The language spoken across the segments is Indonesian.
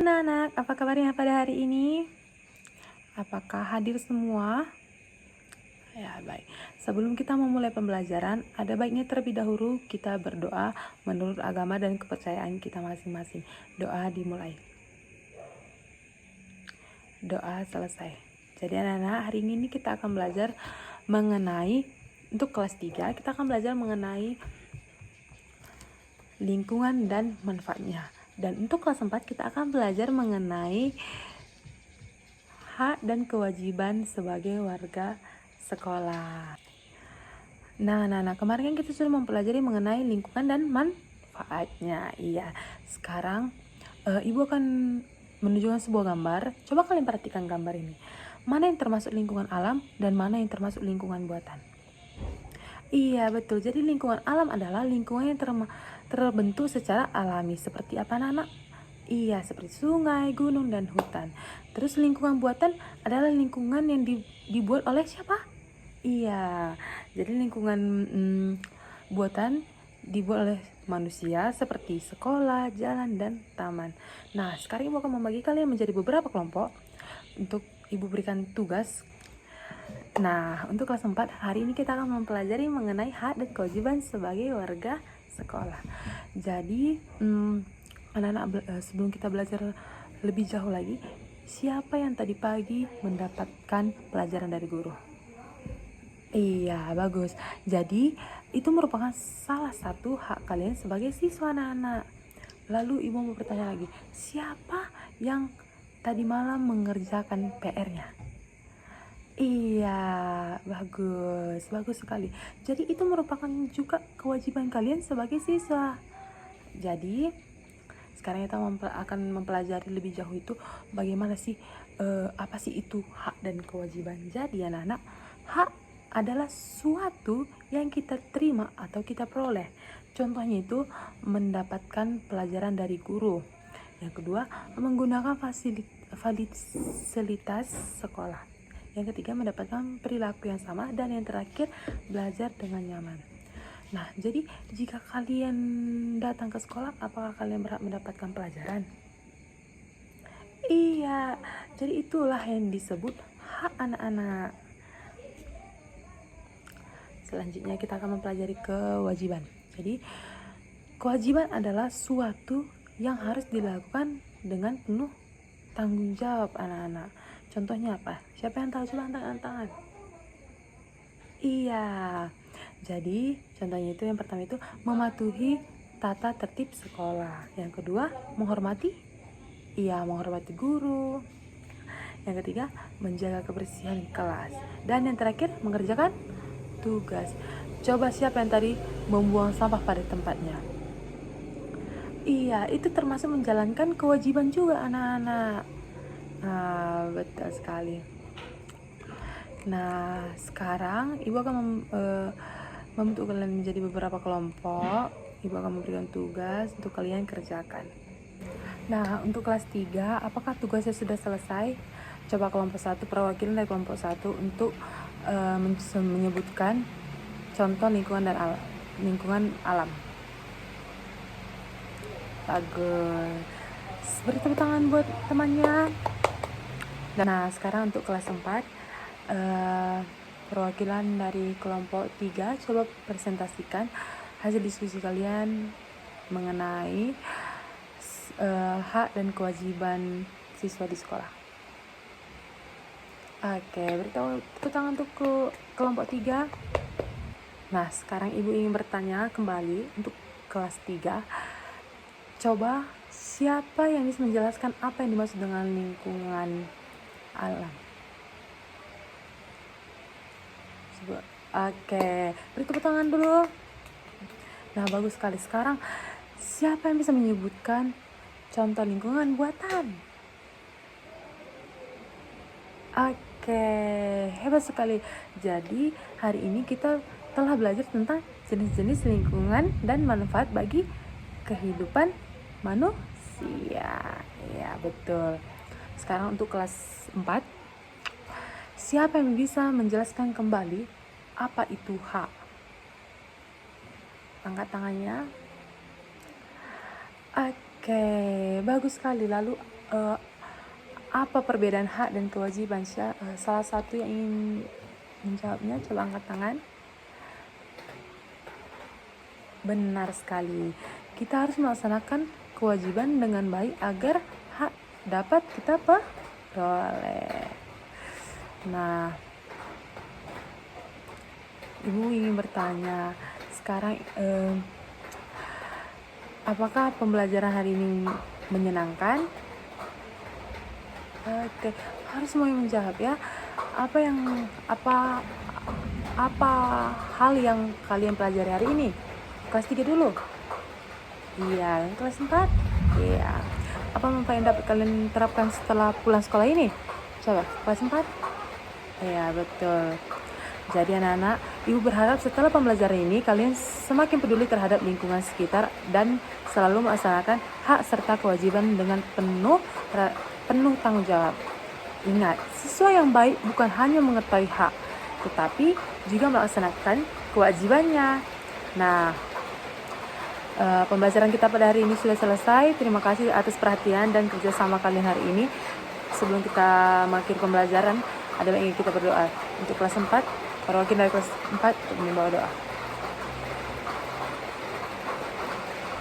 Anak-anak, apa kabarnya pada hari ini? Apakah hadir semua? Ya, baik. Sebelum kita memulai pembelajaran, ada baiknya terlebih dahulu kita berdoa menurut agama dan kepercayaan kita masing-masing. Doa dimulai. Doa selesai. Jadi anak-anak, hari ini kita akan belajar mengenai, untuk kelas 3, kita akan belajar mengenai lingkungan dan manfaatnya. Dan untuk kelas 4, kita akan belajar mengenai hak dan kewajiban sebagai warga sekolah. Nah, kemarin kan kita sudah mempelajari mengenai lingkungan dan manfaatnya. Iya, sekarang Ibu akan menunjukkan sebuah gambar. Coba kalian perhatikan gambar ini. Mana yang termasuk lingkungan alam dan mana yang termasuk lingkungan buatan? Iya, betul. Jadi lingkungan alam adalah lingkungan yang terbentuk secara alami. Seperti apa, anak-anak? Iya, seperti sungai, gunung, dan hutan. Terus lingkungan buatan adalah lingkungan yang dibuat oleh siapa? Iya, jadi lingkungan buatan dibuat oleh manusia seperti sekolah, jalan, dan taman. Nah, sekarang Ibu akan membagi kalian menjadi beberapa kelompok untuk Ibu berikan tugas. Nah, untuk kelas 4, hari ini kita akan mempelajari mengenai hak dan kewajiban sebagai warga sekolah. Jadi, anak-anak, sebelum kita belajar lebih jauh lagi, siapa yang tadi pagi mendapatkan pelajaran dari guru? Iya, bagus. Jadi, itu merupakan salah satu hak kalian sebagai siswa, anak-anak. Lalu Ibu mau bertanya lagi, siapa yang tadi malam mengerjakan PR-nya? Iya, bagus sekali. Jadi itu merupakan juga kewajiban kalian sebagai siswa. Jadi sekarang kita akan mempelajari lebih jauh itu bagaimana sih, apa sih itu hak dan kewajiban. Jadi anak-anak, hak adalah suatu yang kita terima atau kita peroleh. Contohnya itu mendapatkan pelajaran dari guru. Yang kedua, menggunakan fasilitas sekolah. Yang ketiga, mendapatkan perilaku yang sama. Dan yang terakhir, belajar dengan nyaman. Nah, jadi jika kalian datang ke sekolah, apakah kalian berhak mendapatkan pelajaran? Iya, jadi itulah yang disebut hak anak-anak. Selanjutnya kita akan mempelajari kewajiban. Jadi, kewajiban adalah suatu yang harus dilakukan dengan penuh tanggung jawab, anak-anak. Contohnya apa? Siapa yang tahu? Coba angkat tangan. Iya. Jadi contohnya itu yang pertama itu mematuhi tata tertib sekolah. Yang kedua, menghormati guru. Yang ketiga, menjaga kebersihan kelas. Dan yang terakhir, mengerjakan tugas. Coba siapa yang tadi membuang sampah pada tempatnya? Iya, itu termasuk menjalankan kewajiban juga, anak-anak. Nah, betul sekali. Nah, sekarang Ibu akan membentuk kalian menjadi beberapa kelompok. Ibu akan memberikan tugas untuk kalian kerjakan. Nah, untuk kelas 3, apakah tugasnya sudah selesai? Coba kelompok 1, perwakilan dari kelompok 1 untuk menyebutkan contoh lingkungan alam. Bagus. Beri tepuk tangan buat temannya. Nah, sekarang untuk kelas 4, perwakilan dari kelompok 3, coba presentasikan hasil diskusi kalian mengenai hak dan kewajiban siswa di sekolah. Oke, beri tepuk tangan untuk kelompok 3. Nah, sekarang Ibu ingin bertanya kembali untuk kelas 3. Coba siapa yang bisa menjelaskan apa yang dimaksud dengan lingkungan alam? Oke, beri tepuk tangan dulu. Nah, bagus sekali. Sekarang siapa yang bisa menyebutkan contoh lingkungan buatan? Oke, hebat sekali. Jadi hari ini kita telah belajar tentang jenis-jenis lingkungan dan manfaat bagi kehidupan manusia. Ya, betul. Sekarang untuk kelas 4, siapa yang bisa menjelaskan kembali apa itu hak? Angkat tangannya. Oke, bagus sekali. Lalu eh, apa perbedaan hak dan kewajiban? Salah satu yang ingin menjawabnya, coba angkat tangan. Benar sekali. Kita harus melaksanakan kewajiban dengan baik agar hak dapat kita peroleh. Nah, Ibu ingin bertanya, sekarang apakah pembelajaran hari ini menyenangkan? Oke, harus semua yang menjawab ya. Apa hal yang kalian pelajari hari ini? Kelas 3 dulu? Iya, yang kelas 4? Iya. Apa manfaat yang dapat kalian terapkan setelah pulang sekolah ini? Coba, kelas 4? Iya, betul. Jadi anak-anak, Ibu berharap setelah pembelajaran ini kalian semakin peduli terhadap lingkungan sekitar dan selalu melaksanakan hak serta kewajiban dengan penuh tanggung jawab. Ingat, siswa yang baik bukan hanya mengetahui hak, tetapi juga melaksanakan kewajibannya. Nah, pembelajaran kita pada hari ini sudah selesai. Terima kasih atas perhatian dan kerjasama kalian hari ini. Sebelum kita mengakhiri pembelajaran, ada yang ingin kita berdoa untuk kelas 4. Para wakil dari kelas 4 untuk membawa doa.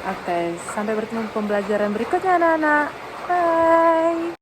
Oke, sampai bertemu pembelajaran berikutnya anak-anak. Bye.